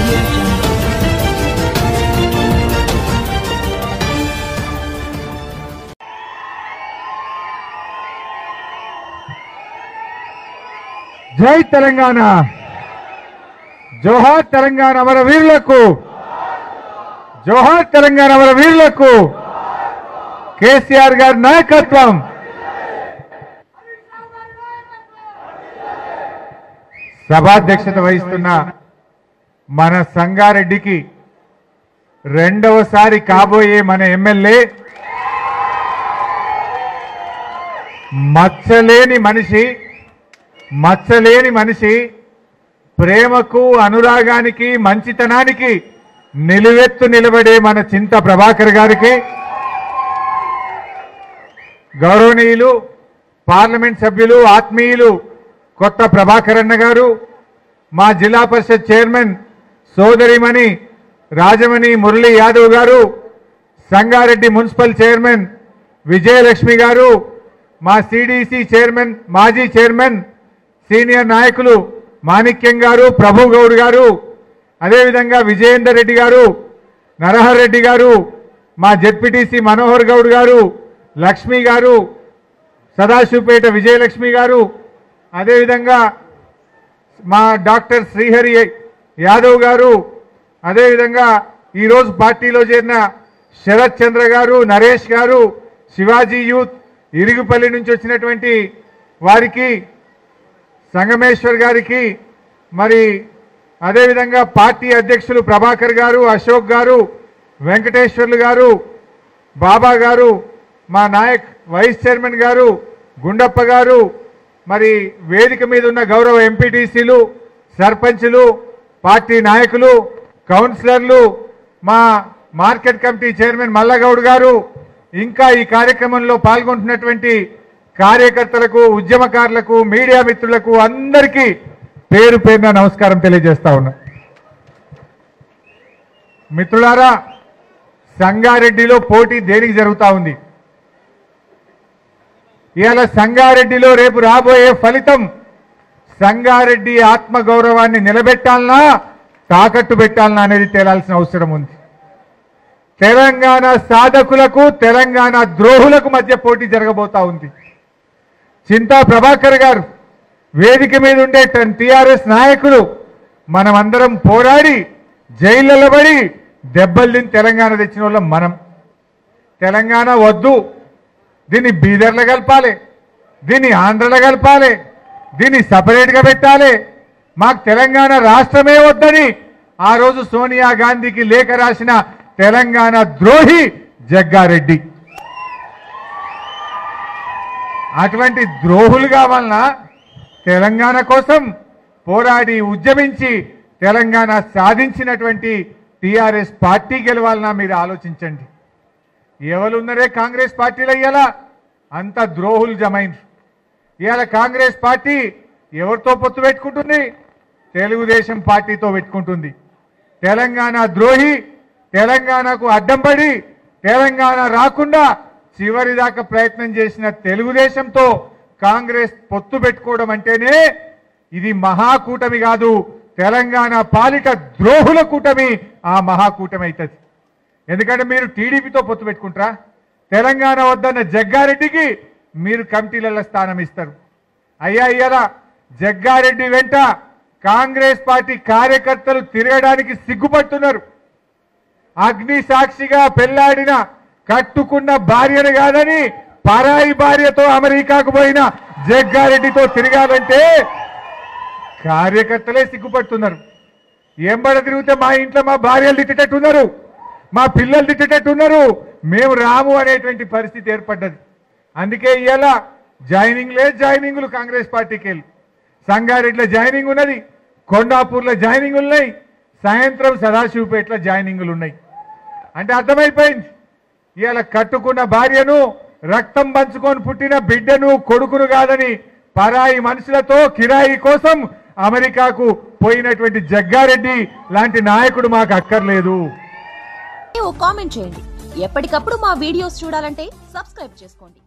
audio jungle. జై తెలంగాణ, జోహార్ తెలంగాణ అమర వీరులకు, జోహార్ తెలంగాణ అమర వీరులకు. కేసీఆర్ గారి నాయకత్వం. సభాధ్యక్షత వహిస్తున్న మన సంగారెడ్డికి రెండవసారి కాబోయే మన ఎమ్మెల్యే మచ్చలేని మనిషి, ప్రేమకు, అనురాగానికి, మంచితనానికి నిలువెత్తు నిలబడే మన చింత ప్రభాకర్ గారికి, గౌరవనీయులు పార్లమెంట్ సభ్యులు, ఆత్మీయులు కొత్త ప్రభాకర్ అన్న గారు, మా జిల్లా పరిషత్ చైర్మన్ సోదరిమణి రాజమణి మురళీ యాదవ్ గారు, సంగారెడ్డి మున్సిపల్ చైర్మన్ విజయలక్ష్మి గారు, మా సిడిసి చైర్మన్, మాజీ చైర్మన్, సీనియర్ నాయకులు మాణిక్యం గారు, ప్రభు గౌడ్ గారు, అదేవిధంగా విజయేందర్ రెడ్డి గారు, నరహర్ రెడ్డి గారు, మా జెడ్పీటీసీ మనోహర్ గౌడ్ గారు, లక్ష్మి గారు, సదాశివపేట విజయలక్ష్మి గారు, అదేవిధంగా మా డాక్టర్ శ్రీహరి యాదవ్ గారు, అదేవిధంగా ఈరోజు పార్టీలో చేరిన శరత్ చంద్ర గారు, నరేష్ గారు, శివాజీ యూత్ ఇరుగుపల్లి నుంచి వచ్చినటువంటి వారికి, సంగమేశ్వర్ గారికి, మరి అదేవిధంగా పార్టీ అధ్యక్షులు ప్రభాకర్ గారు, అశోక్ గారు, వెంకటేశ్వర్లు గారు, బాబా గారు, మా నాయక్ వైస్ చైర్మన్ గారు గుండప్ప గారు, మరి వేదిక మీద ఉన్న గౌరవ ఎంపీటీసీలు, సర్పంచులు, పార్టీ నాయకులు, కౌన్సిలర్లు, మా మార్కెట్ కమిటీ చైర్మన్ మల్లగౌడ్ గారు, ఇంకా ఈ కార్యక్రమంలో పాల్గొంటున్నటువంటి కార్యకర్తలకు, ఉద్యమకారులకు, మీడియా మిత్రులకు అందరికీ పేరు పేరున నమస్కారం తెలియజేస్తా ఉన్నా. మిత్రులారా, సంగారెడ్డిలో పోటీ దేనికి జరుగుతూ ఉంది? ఇవాళ సంగారెడ్డిలో రేపు రాబోయే ఫలితం సంగారెడ్డి ఆత్మగౌరవాన్ని నిలబెట్టాలనా, తాకట్టు పెట్టాలనా అనేది తేలాల్సిన అవసరం ఉంది. తెలంగాణ సాధకులకు, తెలంగాణ ద్రోహులకు మధ్య పోటీ జరగబోతా ఉంది. చింతా ప్రభాకర్ గారు, వేదిక మీద ఉండే టీఆర్ఎస్ నాయకులు, మనమందరం పోరాడి జైళ్ళలో పడి దెబ్బలు తిని తెలంగాణ తెచ్చిన వాళ్ళం మనం. తెలంగాణ వద్దు, దీన్ని బీదర్లో కలపాలి, దీన్ని ఆంధ్రలో కలపాలి, దీన్ని సపరేట్గా పెట్టాలి, మాకు తెలంగాణ రాష్ట్రమే వద్దని ఆ రోజు సోనియా గాంధీకి లేఖ రాసిన తెలంగాణ ద్రోహి జగ్గారెడ్డి. అటువంటి ద్రోహులు కావాలన్నా తెలంగాణ కోసం పోరాడి ఉద్యమించి తెలంగాణ సాధించినటువంటి టీఆర్ఎస్ పార్టీ గెలవాలన్నా మీరు ఆలోచించండి. ఎవరున్నారే కాంగ్రెస్ పార్టీలో ఇవాళ అంత ద్రోహులు జమైంది. ఇవాళ కాంగ్రెస్ పార్టీ ఎవరితో పొత్తు పెట్టుకుంటుంది? తెలుగుదేశం పార్టీతో పెట్టుకుంటుంది. తెలంగాణ ద్రోహి, తెలంగాణకు అడ్డం పడి తెలంగాణ రాకుండా చివరి దాకా ప్రయత్నం చేసిన తెలుగుదేశంతో కాంగ్రెస్ పొత్తు పెట్టుకోవడం అంటేనే ఇది మహాకూటమి కాదు, తెలంగాణ పాలిట ద్రోహుల కూటమి ఆ మహాకూటమి అవుతుంది. ఎందుకంటే మీరు టీడీపీతో పొత్తు పెట్టుకుంటారా? తెలంగాణ వద్దన్న జగ్గారెడ్డికి మీరు కమిటీలలో స్థానం ఇస్తారు. అయ్యా, ఇయ్యాల జగ్గారెడ్డి వెంట కాంగ్రెస్ పార్టీ కార్యకర్తలు తిరగడానికి సిగ్గుపడుతున్నారు. అగ్ని సాక్షిగా పెళ్లాడిన, కట్టుకున్న భార్యను కాదని పరాయి భార్యతో అమెరికాకు పోయిన జగ్గారెడ్డితో తిరగాలంటే కార్యకర్తలే సిగ్గుపడుతున్నారు. ఎంబడ తిరిగితే మా ఇంట్లో మా భార్యలు తిట్టేటట్టున్నారు, మా పిల్లలు తిట్టేటట్టున్నారు, మేము రాము అనేటువంటి పరిస్థితి ఏర్పడ్డది. అందుకే ఇవాళ జాయినింగులు కాంగ్రెస్ పార్టీకి వెళ్ళి సంగారెడ్డిలో జాయినింగ్ ఉన్నది, కొండాపూర్లో జాయినింగ్ ఉన్నాయి, సాయంత్రం సదాశివపేటలో జాయినింగులు ఉన్నాయి. అంటే అర్థమైపోయింది, ఇవాళ కట్టుకున్న భార్యను, రక్తం పంచుకొని పుట్టిన బిడ్డను, కొడుకును కాదని పరాయి మనుషులతో కిరాయి కోసం అమెరికాకు పోయినటువంటి జగ్గారెడ్డి లాంటి నాయకుడు మాకు అక్కర్లేదు. కామెంట్ చేయండి. ఎప్పటికప్పుడు మా వీడియోస్ చూడాలంటే సబ్స్క్రైబ్ చేసుకోండి.